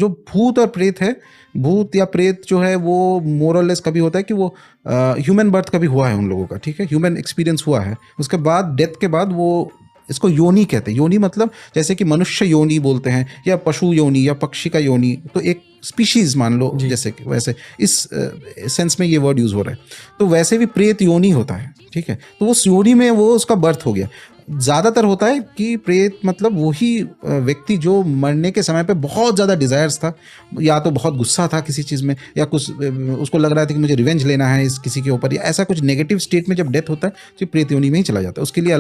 जो भूत और प्रेत है, भूत या प्रेत जो है वो मोर और लेस कभी होता है कि वो ह्यूमन बर्थ कभी हुआ है उन लोगों का, ठीक है, ह्यूमन एक्सपीरियंस हुआ है, उसके बाद डेथ के बाद वो, इसको योनि कहते हैं। योनि मतलब जैसे कि मनुष्य योनि बोलते हैं, या पशु योनि, या पक्षी का योनि, तो एक स्पीशीज मान लो, जी। जैसे कि वैसे इस सेंस में ये वर्ड यूज हो रहा है। तो वैसे भी प्रेत योनि होता है, ठीक है, तो वो योनि में वो उसका बर्थ हो गया। ज़्यादातर होता है कि प्रेत मतलब वही व्यक्ति जो मरने के समय पे बहुत ज़्यादा डिज़ायर्स था, या तो बहुत गुस्सा था किसी चीज़ में, या कुछ उसको लग रहा था कि मुझे रिवेंज लेना है इस किसी के ऊपर, या ऐसा कुछ नेगेटिव स्टेट में जब डेथ होता है तो प्रेत योनि में ही चला जाता है। उसके लिए